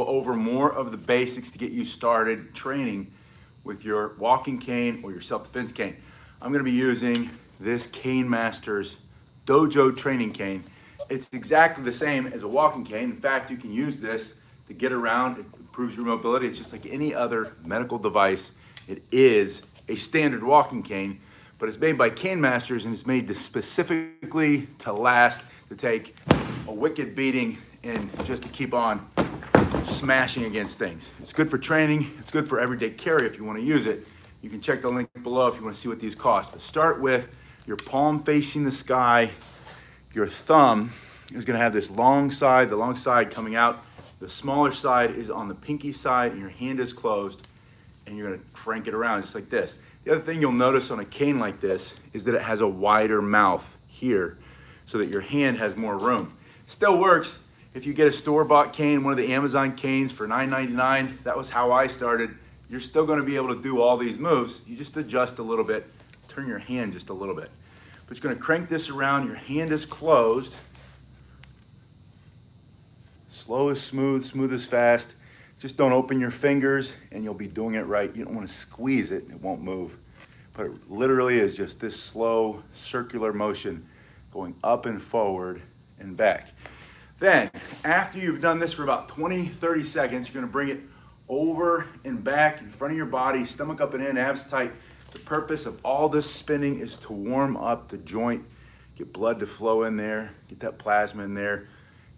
over more of the basics to get you started training with your walking cane or your self-defense cane. I'm gonna be using this Cane Masters Dojo training cane. It's exactly the same as a walking cane. In fact, you can use this to get around. It improves your mobility. It's just like any other medical device. It is a standard walking cane, but it's made by Cane Masters and it's made specifically to last, to take a wicked beating and just to keep on smashing against things. It's good for training. It's good for everyday carry if you want to use it. You can check the link below if you want to see what these cost. But start with your palm facing the sky. Your thumb is going to have this long side, the long side coming out. The smaller side is on the pinky side and your hand is closed, and you're going to crank it around just like this. The other thing you'll notice on a cane like this is that it has a wider mouth here so that your hand has more room. Still works if you get a store-bought cane, one of the Amazon canes for $9.99. That was how I started. You're still going to be able to do all these moves. You just adjust a little bit, turn your hand just a little bit. But you're going to crank this around. Your hand is closed. Slow is smooth, smooth is fast. Just don't open your fingers and you'll be doing it right. You don't want to squeeze it, it won't move. But it literally is just this slow circular motion going up and forward and back. Then, after you've done this for about 20, 30 seconds, you're gonna bring it over and back in front of your body, stomach up and in, abs tight. The purpose of all this spinning is to warm up the joint, get blood to flow in there, get that plasma in there,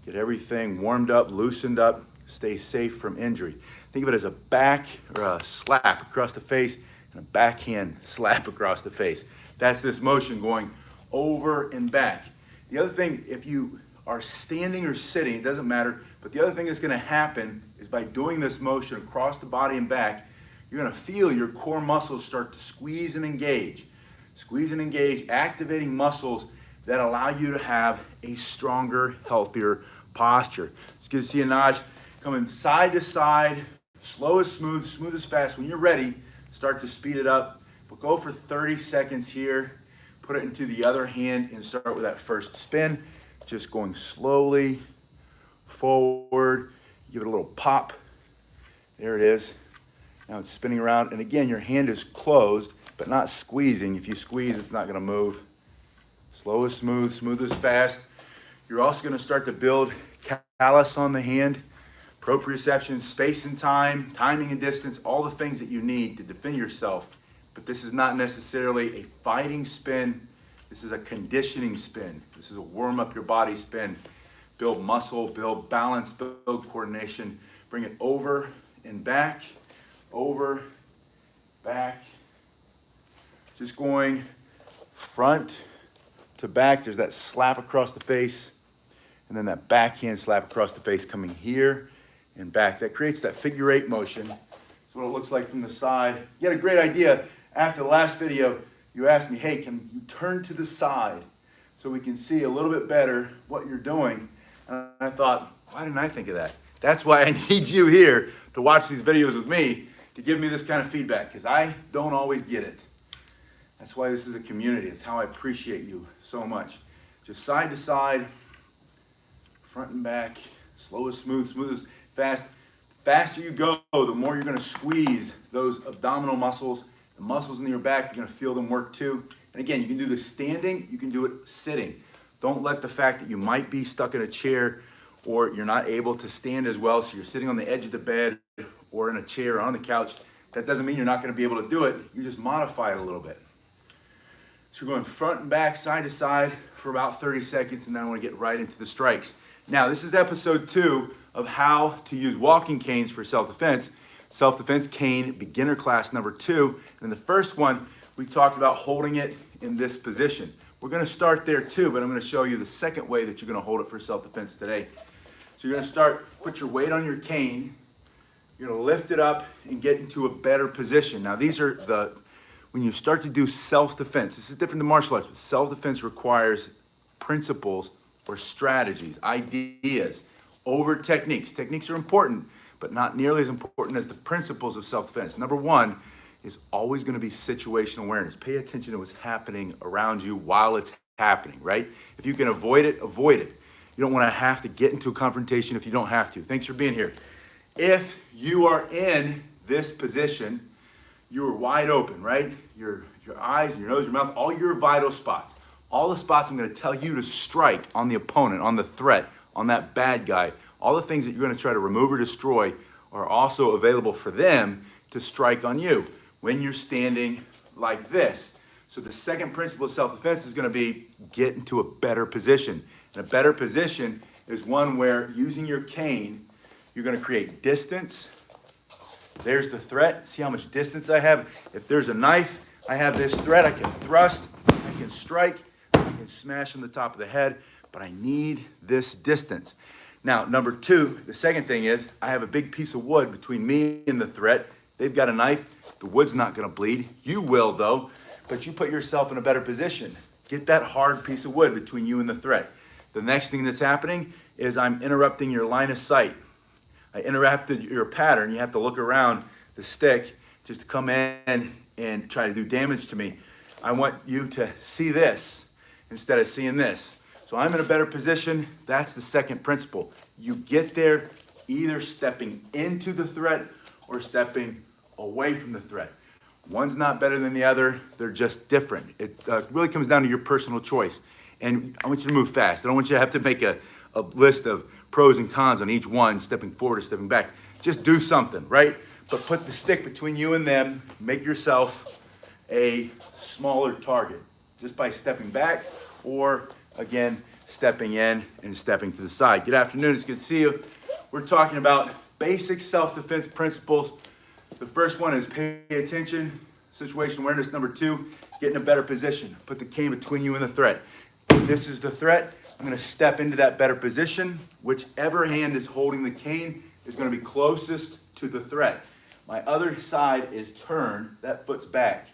get everything warmed up, loosened up, stay safe from injury. Think of it as a back or a slap across the face and a backhand slap across the face. That's this motion going over and back. The other thing, if you are standing or sitting, it doesn't matter, but the other thing that's gonna happen is by doing this motion across the body and back, you're gonna feel your core muscles start to squeeze and engage. Squeeze and engage, activating muscles that allow you to have a stronger, healthier posture. It's good to see Anaj coming side to side, slow as smooth, smooth as fast. When you're ready, start to speed it up, but go for 30 seconds here, put it into the other hand and start with that first spin. Just going slowly forward, give it a little pop. There it is. Now it's spinning around. And again, your hand is closed, but not squeezing. If you squeeze, it's not gonna move. Slow is smooth, smooth is fast. You're also gonna start to build callus on the hand, proprioception, space and time, timing and distance, all the things that you need to defend yourself. But this is not necessarily a fighting spin. This is a conditioning spin. This is a warm up your body spin. Build muscle, build balance, build coordination. Bring it over and back, over, back. Just going front to back. There's that slap across the face and then that backhand slap across the face coming here and back. That creates that figure eight motion. That's what it looks like from the side. You had a great idea after the last video. You asked me, hey, can you turn to the side so we can see a little bit better what you're doing? And I thought, why didn't I think of that? That's why I need you here to watch these videos with me to give me this kind of feedback, because I don't always get it. That's why this is a community. It's how I appreciate you so much. Just side to side, front and back, slow as smooth, smooth as fast. Faster you go, the more you're gonna squeeze those abdominal muscles. The muscles in your back, you're gonna feel them work too. And again, you can do this standing, you can do it sitting. Don't let the fact that you might be stuck in a chair or you're not able to stand as well, so you're sitting on the edge of the bed or in a chair or on the couch, that doesn't mean you're not gonna be able to do it. You just modify it a little bit. So we're going front and back, side to side for about 30 seconds, and then I wanna get right into the strikes. Now, this is episode 2 of how to use walking canes for self-defense. Self-defense cane, beginner class number 2. And in the first one, we talked about holding it in this position. We're gonna start there too, but I'm gonna show you the second way that you're gonna hold it for self-defense today. So you're gonna start, put your weight on your cane, you're gonna lift it up and get into a better position. Now these are when you start to do self-defense, this is different than martial arts, but self-defense requires principles or strategies, ideas, over techniques. Techniques are important, but not nearly as important as the principles of self-defense. Number 1 is always gonna be situational awareness. Pay attention to what's happening around you while it's happening, right? If you can avoid it, avoid it. You don't wanna have to get into a confrontation if you don't have to. Thanks for being here. If you are in this position, you are wide open, right? Your eyes, your nose, your mouth, all your vital spots. All the spots I'm gonna tell you to strike on the opponent, on the threat, on that bad guy. All the things that you're gonna try to remove or destroy are also available for them to strike on you when you're standing like this. So the second principle of self-defense is gonna be get into a better position. And a better position is one where using your cane, you're gonna create distance. There's the threat. See how much distance I have? If there's a knife, I have this threat. I can thrust, I can strike, I can smash on the top of the head, but I need this distance. Now, number two, the second thing is I have a big piece of wood between me and the threat. They've got a knife. The wood's not gonna bleed. You will though, but you put yourself in a better position. Get that hard piece of wood between you and the threat. The next thing that's happening is I'm interrupting your line of sight. I interrupted your pattern. You have to look around the stick just to come in and try to do damage to me. I want you to see this instead of seeing this. So I'm in a better position. That's the second principle. You get there either stepping into the threat or stepping away from the threat. One's not better than the other. They're just different. It really comes down to your personal choice. And I want you to move fast. I don't want you to have to make a list of pros and cons on each one, stepping forward or stepping back. Just do something, right? But put the stick between you and them. Make yourself a smaller target just by stepping back or, again, stepping in and stepping to the side. Good afternoon. It's good to see you. We're talking about basic self-defense principles. The first one is pay attention, situation awareness. Number two, get in a better position. Put the cane between you and the threat. This is the threat. I'm gonna step into that better position. Whichever hand is holding the cane is gonna be closest to the threat. My other side is turned, that foot's back.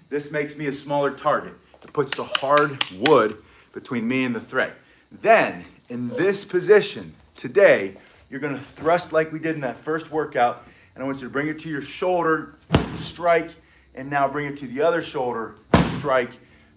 This makes me a smaller target. It puts the hard wood between me and the threat. Then, in this position, today, you're gonna thrust like we did in that first workout, and I want you to bring it to your shoulder, strike, and now bring it to the other shoulder, strike,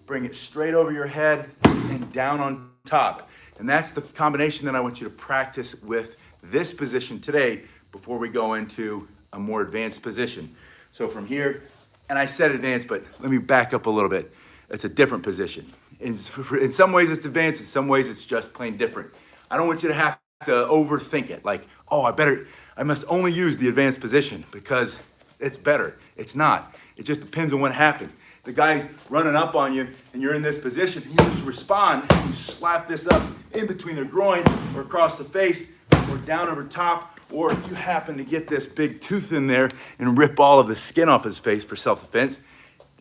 bring it straight over your head and down on top. And that's the combination that I want you to practice with this position today before we go into a more advanced position. So from here, and I said advanced, but let me back up a little bit. It's a different position. In some ways it's advanced, in some ways it's just plain different. I don't want you to have to overthink it. Like, oh, I must only use the advanced position because it's better. It's not. It just depends on what happens. The guy's running up on you and you're in this position, you just respond, you slap this up in between their groin or across the face or down over top, or you happen to get this big tooth in there and rip all of the skin off his face for self-defense.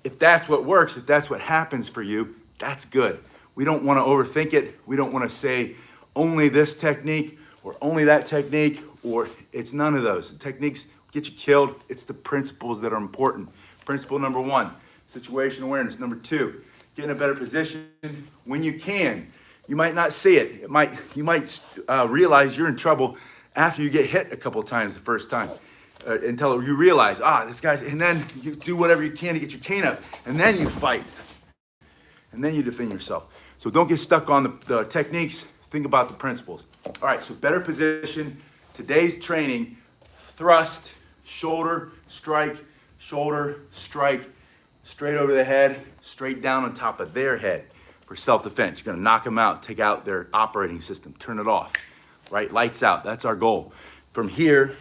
If that's what works, if that's what happens for you, that's good. We don't want to overthink it. We don't want to say only this technique or only that technique, or it's none of those. The techniques get you killed. It's the principles that are important. Principle number one, situation awareness. Number two, get in a better position when you can. You might not see it. You might realize you're in trouble after you get hit a couple times the first time, until you realize, this guy's, and then you do whatever you can to get your cane up, and then you fight, and then you defend yourself. So don't get stuck on the techniques. Think about the principles. All right, so better position. Today's training, thrust, shoulder, strike, straight over the head, straight down on top of their head for self-defense. You're gonna knock them out, take out their operating system, turn it off, right? Lights out, that's our goal. From here,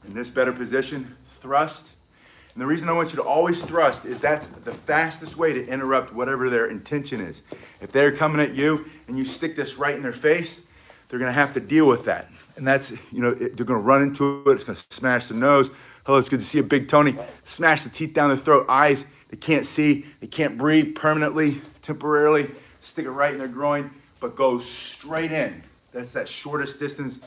in this better position, thrust. And the reason I want you to always thrust is that's the fastest way to interrupt whatever their intention is. If they're coming at you and you stick this right in their face, they're gonna have to deal with that. And that's, they're gonna run into it, it's gonna smash the nose. Hello, it's good to see you, Big Tony. Smash the teeth down their throat, eyes, they can't see, they can't breathe permanently, temporarily, stick it right in their groin, but go straight in. That's that shortest distance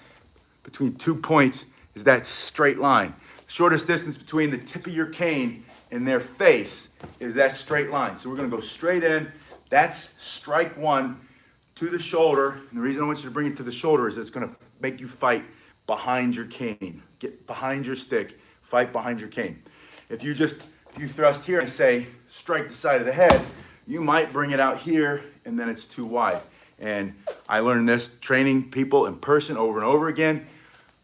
between 2 points is that straight line. Shortest distance between the tip of your cane and their face is that straight line. So we're gonna go straight in. That's strike one to the shoulder. And the reason I want you to bring it to the shoulder is it's gonna make you fight behind your cane. Get behind your stick, fight behind your cane. If you thrust here and say, strike the side of the head, you might bring it out here and then it's too wide. And I learned this training people in person over and over again.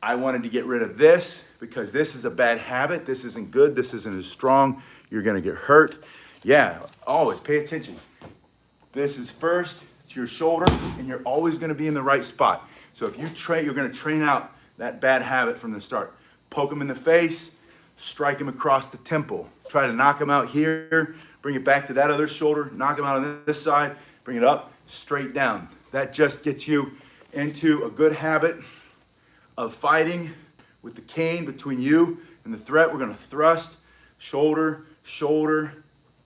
I wanted to get rid of this because this is a bad habit. This isn't good. This isn't as strong. You're going to get hurt. Yeah, always pay attention. This is first to your shoulder, and you're always going to be in the right spot. So if you train, you're going to train out that bad habit from the start. Poke him in the face, strike him across the temple. Try to knock him out here, bring it back to that other shoulder, knock him out on this side, bring it up, straight down. That just gets you into a good habit of fighting with the cane between you and the threat. We're going to thrust, shoulder, shoulder,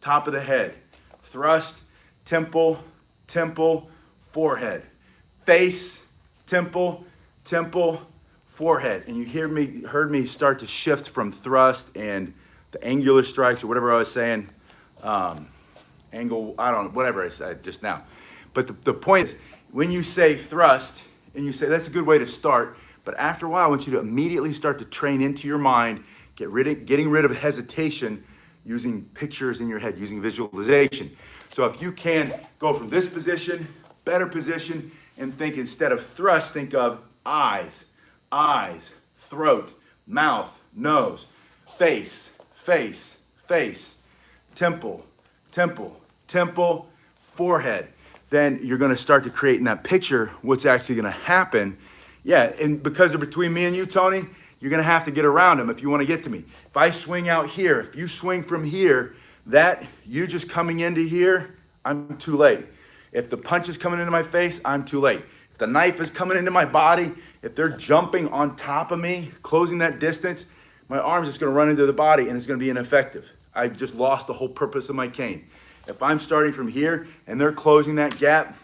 top of the head. Thrust, temple, temple, forehead. Face, temple, temple, forehead. And you heard me start to shift from thrust and the angular strikes or whatever I was saying. Angle, I don't know, whatever I said just now. But the point is, when you say thrust, and you say that's a good way to start, but after a while, I want you to immediately start to train into your mind, getting rid of hesitation using pictures in your head, using visualization. So if you can go from this position, better position, and think instead of thrust, think of eyes, throat, mouth, nose, face, face, face, temple, temple, temple, forehead. Then you're going to start to create in that picture what's actually going to happen. Yeah, and because they're between me and you, Tony, you're going to have to get around them if you want to get to me. If I swing out here, if you swing from here, that you just coming into here, I'm too late. If the punch is coming into my face, I'm too late. If the knife is coming into my body, if they're jumping on top of me, closing that distance, my arm's just going to run into the body and it's going to be ineffective. I've just lost the whole purpose of my cane. If I'm starting from here and they're closing that gap,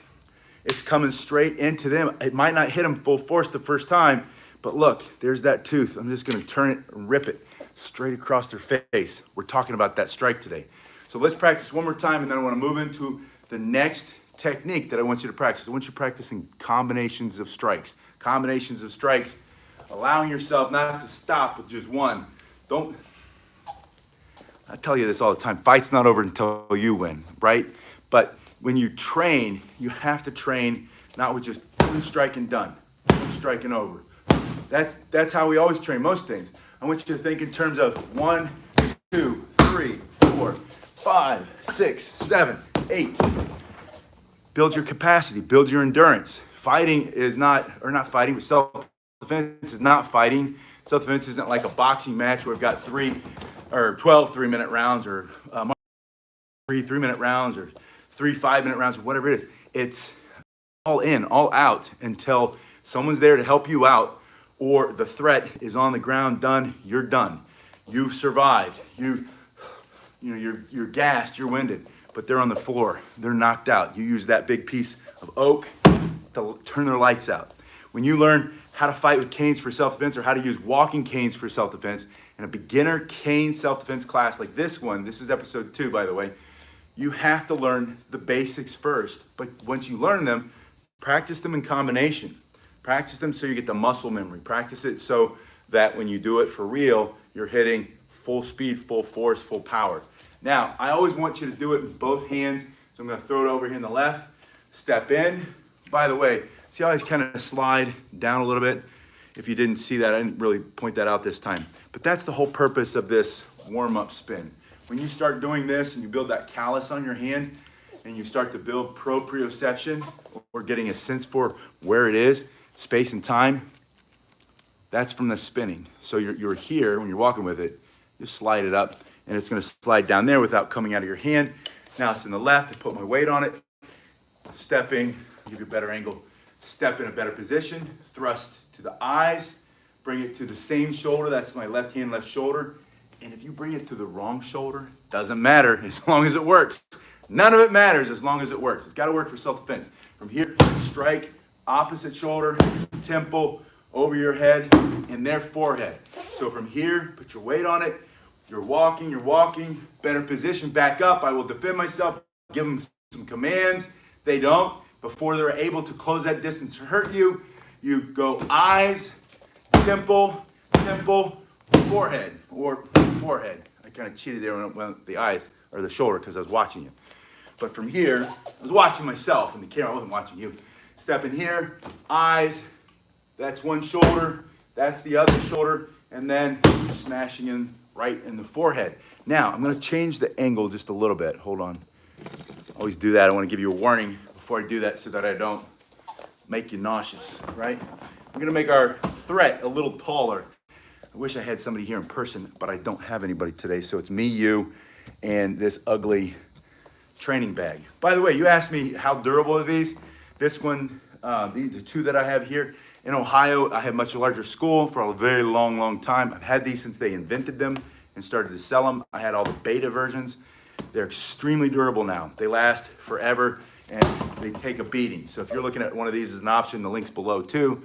it's coming straight into them. It might not hit them full force the first time, but look, there's that tooth. I'm just gonna turn it and rip it straight across their face. We're talking about that strike today. So let's practice one more time, and then I wanna move into the next technique that I want you to practice. I want you practicing combinations of strikes. Combinations of strikes, allowing yourself not to stop with just one. I tell you this all the time, fight's not over until you win, right? But when you train, you have to train not with just one strike and done, one strike and over. That's how we always train most things. I want you to think in terms of 1, 2, 3, 4, 5, 6, 7, 8. Build your capacity, build your endurance. Fighting is not fighting, but self-defense is not fighting. Self-defense isn't like a boxing match where we've got 3 or 12 3-minute rounds or 3 3-minute rounds or 3 5-minute rounds or whatever it is. It's all in, all out until someone's there to help you out or the threat is on the ground, done, you're done. You've survived. You're gassed, you're winded, but they're on the floor. They're knocked out. You use that big piece of oak to turn their lights out. When you learn how to fight with canes for self-defense or how to use walking canes for self-defense in a beginner cane self-defense class like this one, this is episode 2, by the way, you have to learn the basics first. But once you learn them, practice them in combination. Practice them so you get the muscle memory. Practice it so that when you do it for real, you're hitting full speed, full force, full power. Now, I always want you to do it with both hands. So I'm going to throw it over here in the left, step in. By the way, see how I kind of slide down a little bit? If you didn't see that, I didn't really point that out this time. But that's the whole purpose of this warm-up spin. When you start doing this and you build that callus on your hand and you start to build proprioception or getting a sense for where it is, space and time, that's from the spinning. So you're here, when you're walking with it, just slide it up and it's gonna slide down there without coming out of your hand. Now it's in the left, I put my weight on it, stepping, give you a better angle, step in a better position, thrust to the eyes, bring it to the same shoulder, that's my left hand, left shoulder. And if you bring it to the wrong shoulder, doesn't matter as long as it works. None of it matters as long as it works. It's got to work for self-defense. From here, strike, opposite shoulder, temple, over your head, and their forehead. So from here, put your weight on it. You're walking, better position, back up. I will defend myself, give them some commands. They don't. Before they're able to close that distance to hurt you, you go eyes, temple, temple, forehead, or forehead. I kind of cheated there when the eyes, or the shoulder, because I was watching you. But from here, I was watching myself in the camera, I wasn't watching you. Step in here, eyes, that's one shoulder, That's the other shoulder, and then you're smashing in right in the forehead. Now, I'm gonna change the angle just a little bit. Hold on. Always do that. I wanna give you a warning before I do that so that I don't make you nauseous, right? I'm gonna make our threat a little taller. I wish I had somebody here in person, but I don't have anybody today. So it's me, you, and this ugly training bag. By the way, you asked me how durable are these. This one, the two that I have here. In Ohio, I had much larger school for a very long, long time. I've had these since they invented them and started to sell them. I had all the beta versions. They're extremely durable now. They last forever and they take a beating. So if you're looking at one of these as an option, the link's below too.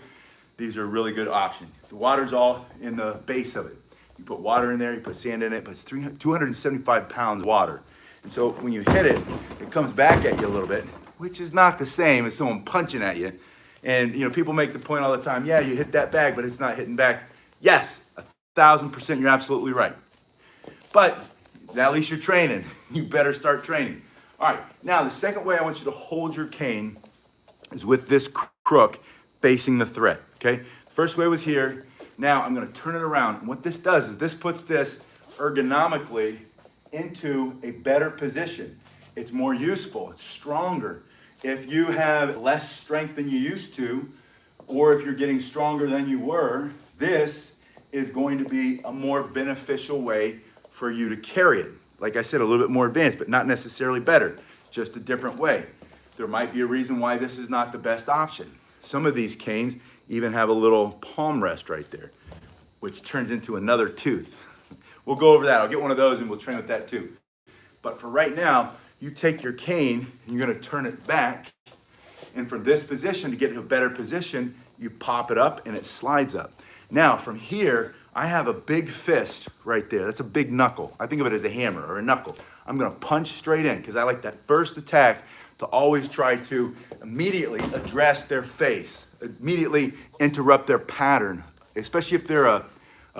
These are a really good option. The water's all in the base of it. You put water in there, you put sand in it, but it's 275 pounds of water. And so when you hit it, it comes back at you a little bit, which is not the same as someone punching at you. And people make the point all the time, yeah, you hit that bag, but it's not hitting back. Yes, 1,000% you're absolutely right. But at least you're training. You better start training. All right, now the second way I want you to hold your cane is with this crook facing the threat, okay? First way was here. Now I'm gonna turn it around. And what this does is this puts this ergonomically into a better position. It's more useful, it's stronger. If you have less strength than you used to, or if you're getting stronger than you were, this is going to be a more beneficial way for you to carry it. Like I said, a little bit more advanced, but not necessarily better, just a different way. There might be a reason why this is not the best option. Some of these canes even have a little palm rest right there, which turns into another tooth. We'll go over that. I'll get one of those and we'll train with that too. But for right now, you take your cane and you're gonna turn it back. And from this position, to get to a better position, you pop it up and it slides up. Now from here, I have a big fist right there. That's a big knuckle. I think of it as a hammer or a knuckle. I'm gonna punch straight in because I like that first attack to always try to immediately address their face, immediately interrupt their pattern, especially if they're a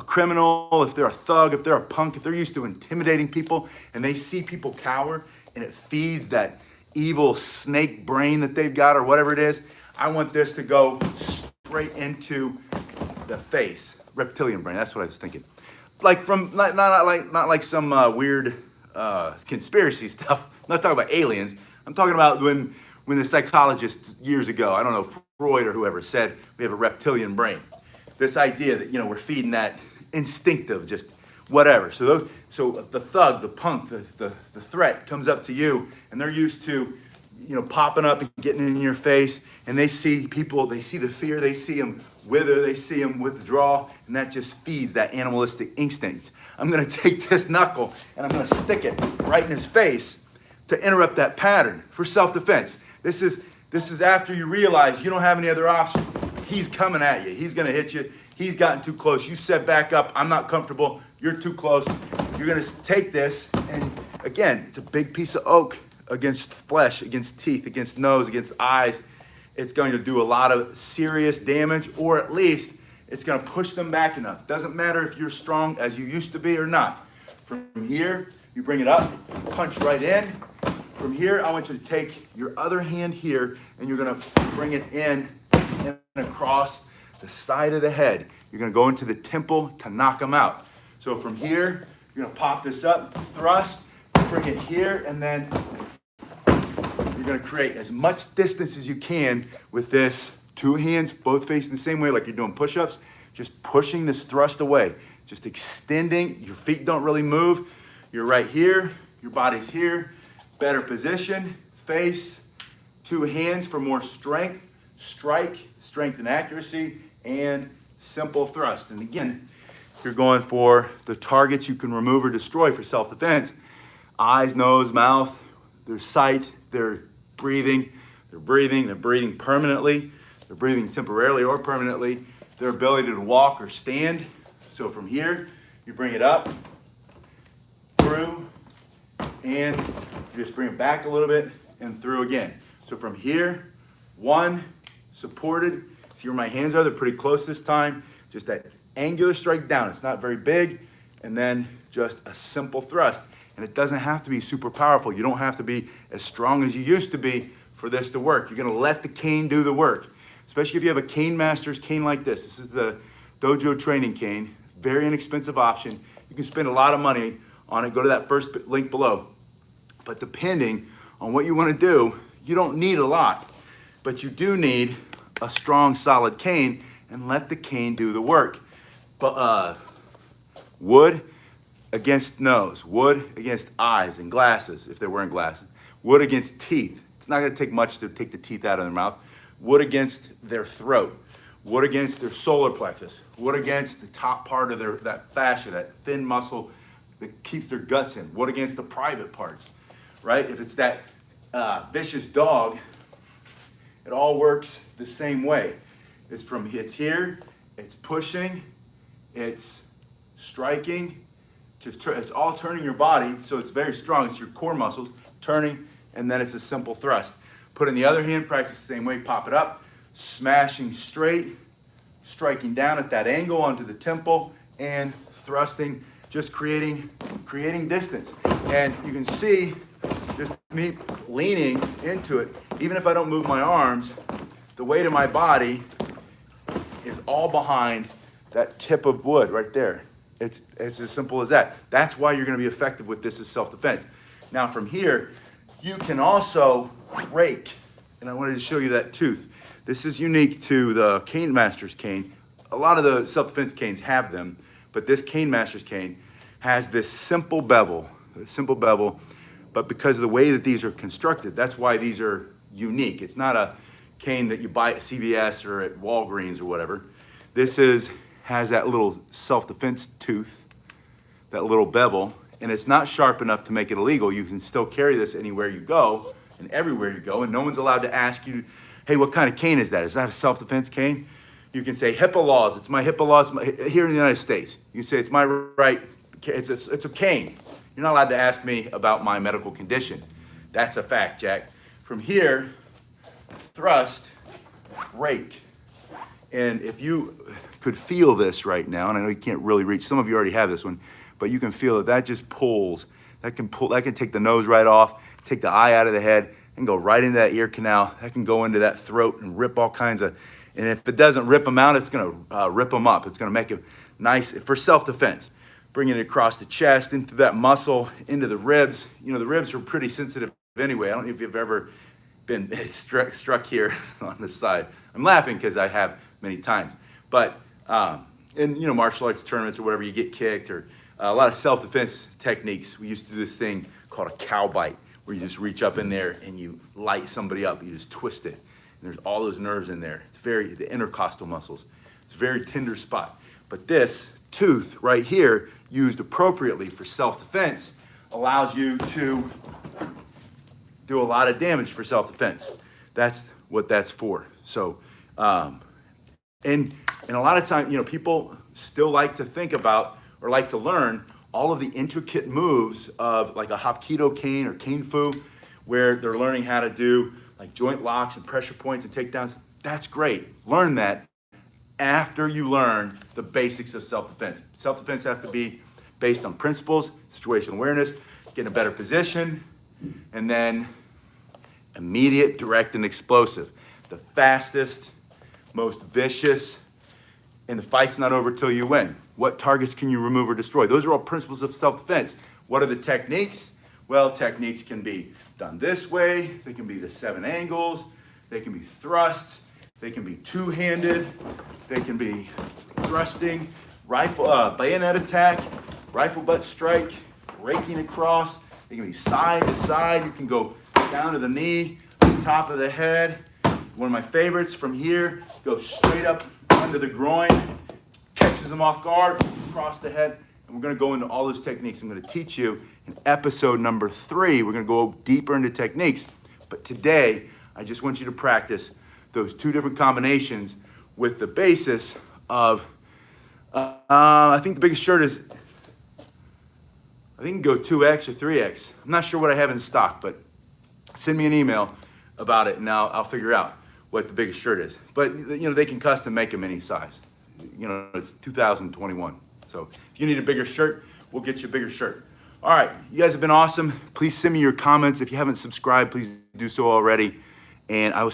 criminal, if they're a thug, if they're a punk, if they're used to intimidating people and they see people cower and it feeds that evil snake brain that they've got or whatever it is. I want this to go straight into the face. Reptilian brain, that's what I was thinking. Like from, not like some weird conspiracy stuff. I'm not talking about aliens. I'm talking about when the psychologists years ago, I don't know, Freud or whoever said we have a reptilian brain. This idea that, we're feeding that instinctive, just whatever. So the thug, the punk, the threat comes up to you and they're used to, popping up and getting in your face, and they see people, they see the fear, they see them wither, they see them withdraw, and that just feeds that animalistic instinct. I'm gonna take this knuckle and I'm gonna stick it right in his face to interrupt that pattern for self-defense. This is after you realize you don't have any other option. He's coming at you, he's gonna hit you, he's gotten too close, you said back up, I'm not comfortable, you're too close. You're gonna take this, and again, it's a big piece of oak against flesh, against teeth, against nose, against eyes. It's going to do a lot of serious damage, or at least it's gonna push them back enough. Doesn't matter if you're strong as you used to be or not. From here, you bring it up, punch right in. From here, I want you to take your other hand here and you're gonna bring it in and across the side of the head. You're gonna go into the temple to knock them out. So from here, you're gonna pop this up, thrust, bring it here, and then you're gonna create as much distance as you can with this. Two hands, both facing the same way like you're doing push-ups, just pushing this thrust away, just extending. Your feet don't really move. You're right here, your body's here, better position, face, two hands for more strength, strike, strength and accuracy, and simple thrust. And again, you're going for the targets you can remove or destroy for self-defense. Eyes, nose, mouth, their sight, their breathing, they're breathing permanently, they're breathing temporarily or permanently, their ability to walk or stand. So from here, you bring it up, through, and you just bring it back a little bit and through again. So from here, one, supported. See where my hands are? They're pretty close this time. Just that angular strike down. It's not very big. And then just a simple thrust. And it doesn't have to be super powerful. You don't have to be as strong as you used to be for this to work. You're gonna let the cane do the work. Especially if you have a cane master's cane like this. This is the Dojo training cane, very inexpensive option. You can spend a lot of money on it. Go to that first link below. But depending on what you want to do, you don't need a lot, but you do need a strong, solid cane, and let the cane do the work. But wood against nose, wood against eyes and glasses, if they're wearing glasses, wood against teeth. It's not gonna take much to take the teeth out of their mouth. Wood against their throat, wood against their solar plexus, wood against the top part of that fascia, that thin muscle that keeps their guts in, wood against the private parts, right? If it's that vicious dog, it all works the same way. It's here, it's pushing, it's striking, it's all turning your body, so it's very strong. It's your core muscles turning, and then it's a simple thrust. Put in the other hand, practice the same way, pop it up, smashing straight, striking down at that angle onto the temple, and thrusting, just creating distance. And you can see just me leaning into it. Even if I don't move my arms, the weight of my body is all behind that tip of wood right there. It's as simple as that. That's why you're gonna be effective with this as self-defense. Now from here, you can also rake, and I wanted to show you that tooth. This is unique to the Cane Masters cane. A lot of the self-defense canes have them, but this Cane Masters cane has this simple bevel, but because of the way that these are constructed, that's why these are unique. It's not a cane that you buy at CVS or at Walgreens or whatever. This has that little self-defense tooth, that little bevel, and it's not sharp enough to make it illegal. You can still carry this anywhere you go and everywhere you go, and no one's allowed to ask you, hey, what kind of cane is that? Is that a self-defense cane? You can say HIPAA laws, it's my HIPAA laws here in the United States. You can say it's my right, it's a cane. You're not allowed to ask me about my medical condition. That's a fact, Jack. From here, thrust, rake. And if you could feel this right now, and I know you can't really reach, some of you already have this one, but you can feel that just pulls. That can take the nose right off, take the eye out of the head, and go right into that ear canal. That can go into that throat and rip all kinds of, and if it doesn't rip them out, it's gonna rip them up. It's gonna make it nice for self-defense. Bringing it across the chest, into that muscle, into the ribs. You know, the ribs are pretty sensitive anyway. I don't know if you've ever been struck here on the side. I'm laughing because I have many times. But in martial arts tournaments or whatever, you get kicked, or a lot of self-defense techniques. We used to do this thing called a cow bite, where you just reach up in there and you light somebody up. You just twist it. And there's all those nerves in there. It's the intercostal muscles. It's a very tender spot. But this tooth right here, used appropriately for self-defense, allows you to do a lot of damage for self-defense. That's what that's for. So, and a lot of times, people still like to think about or like to learn all of the intricate moves of like a Hapkido cane or Cane Fu, where they're learning how to do like joint locks and pressure points and takedowns. That's great. Learn that after you learn the basics of self-defense. Self-defense has to be based on principles, situational awareness, get in a better position, and then immediate, direct, and explosive. The fastest, most vicious, and the fight's not over till you win. What targets can you remove or destroy? Those are all principles of self-defense. What are the techniques? Well, techniques can be done this way. They can be the 7 angles. They can be thrusts. They can be two-handed. They can be thrusting, rifle, bayonet attack, rifle butt strike, raking across. They can be side to side. You can go down to the knee, top of the head. One of my favorites from here, go straight up under the groin, catches them off guard, across the head. And we're gonna go into all those techniques. I'm gonna teach you in episode number 3. We're gonna go deeper into techniques. But today, I just want you to practice those 2 different combinations with the basis of, I think the biggest shirt is, I think you can go 2X or 3X. I'm not sure what I have in stock, but send me an email about it and I'll figure out what the biggest shirt is. But they can custom make them any size. It's 2021. So if you need a bigger shirt, we'll get you a bigger shirt. All right, you guys have been awesome. Please send me your comments. If you haven't subscribed, please do so already. And I will